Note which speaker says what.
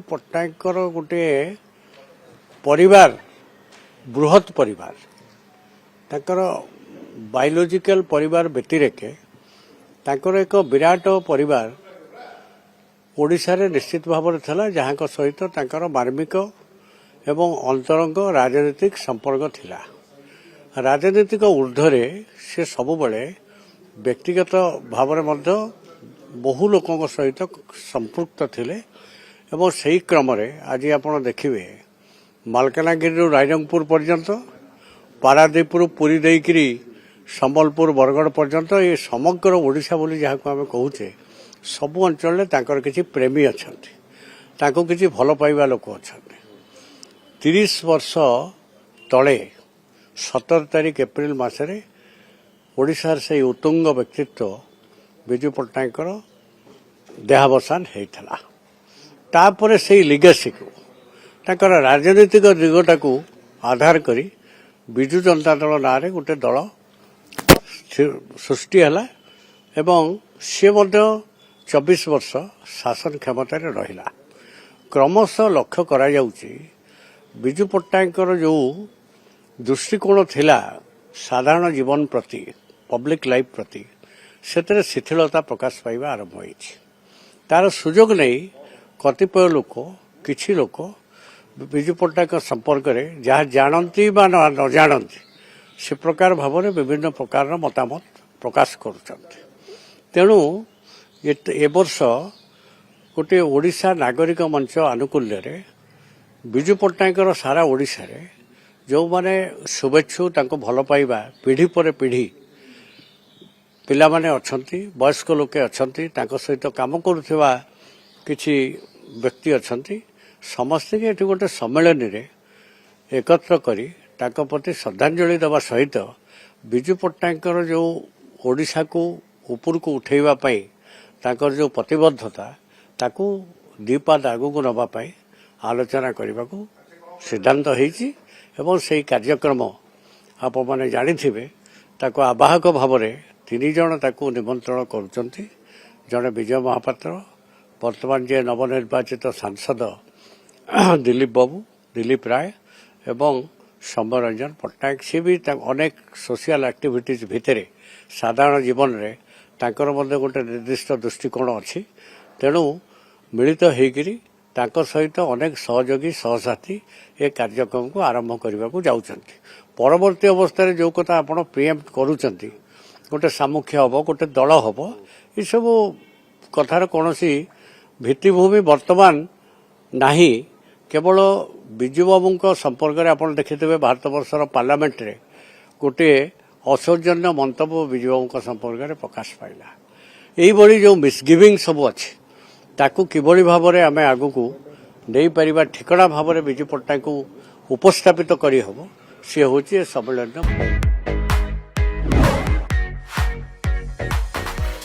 Speaker 1: पट्टनायक गोटे परिवार बृहत परिवार ताकर बायोलॉजिकल परिवार व्यतिरेके ताकर एक विराट परिवार ओडिशा रे निश्चित भाव में था जहाँ सहित ताकर मार्मिक एवं अंतरंग राजनीतिक संपर्क थिला। राजनीतिक ऊर्ध्वरे से सबुबले व्यक्तिगत भाव में बहु लोकों सहित संपृक्त थिले एवं सही क्रम आज आप देखिए मालकानगिरी रायरंगपुर पर्यंत पारादीपुर पुरी देकरी संबलपुर बरगढ़ पर्यंत ये समग्र ओडिशा बोली जहाँ को आम कहूचे सबु अंचल किसी प्रेमी अच्छा किसी भल पाइबा लोक अच्छा 30 वर्ष तले 17 तारिख एप्रिल मसरे ओडिशार से उत्तुंग व्यक्तित्व विजु पट्टनायक देहावसान होता तापर से लिगेसी को ताकर राजनीतिक दिगटा को आधार करी विजु जनता दल ना रे गोटे दल सृष्टि है एवं सी 24 वर्ष शासन क्षमतार रहा क्रमशः लक्ष्य करा जाउची विजु पट्टनायक जो दृष्टिकोण थिला साधारण जीवन प्रति पब्लिक लाइफ प्रति से शिथिलता प्रकाश पाइबा आरंभ होई तार सुजोग नहीं कतिपय लोक किछि लोक विजु पट्टनायक संपर्क में जहाँ जानती बा न जानती से प्रकार भाव में विभिन्न प्रकार मतामत प्रकाश करुछन्ति। तेणु ए वर्ष गोटे ओडिशा नागरिक मंच आनुकूल्य रे विजु पट्टनायक सारा ओडिशा रे जो माने शुभेच्छु तांको भल पाइबा पीढ़ी पर पीढ़ी पिला माने अछंती वयस्क लोके अछंती तांको सहित काम करुथिबा किछि व्यक्ति अछंती समस्त के गोटे सम्मेलन रे एकत्र करी तांको प्रति श्रद्धांजलि देवा सहित विजु पट्टनायक जो ओडिशा को ऊपर को उठेबा पाई तांकर जो प्रतिबद्धता ताकू दीपाद आगू को नबा पाई आलोचना करने को सिद्धांत होईची एवं से कार्यक्रम आप माने जानिथिबे ताको आवाहक भाव में 3 जन ताकू निमंत्रण करुचंती जड़े विजय महापात्र वर्तमान जे नवनिर्वाचित सांसद दिलीप राय एवं सौम्य रंजन पट्टनायक सी भी अनेक सोशल एक्टिविटीज भितर साधारण जीवन में तांकर मध्य गोटे निर्दिष्ट दृष्टिकोण अच्छी तेणु मिलित होकर तांकर सहित अनेक सहयोगी सहसाथी ए कार्यक्रम को आरंभ करने को जाउछंती। परवर्ती अवस्था जो कथा आपण प्रिएम्प्ट करूछंती गोटे सामुख्य हम गोटे दल हम ये सब कथार कौन भित्तिभूमि वर्तमान नाही केवल विजु बाबू संपर्क में आप देखिथे भारत वर्षर पार्लियामेंट रे गोटे असौजन्य मंतव्य विजु बाबू संपर्क में प्रकाश पाइला यही जो मिसगिविंग सब अच्छी ताकू किभली भाव में आम आग को नहीं पारिबा ठिकना भाव में विजु पट्टनायक को उपस्थापित करी हबो से होची सम्मेलन।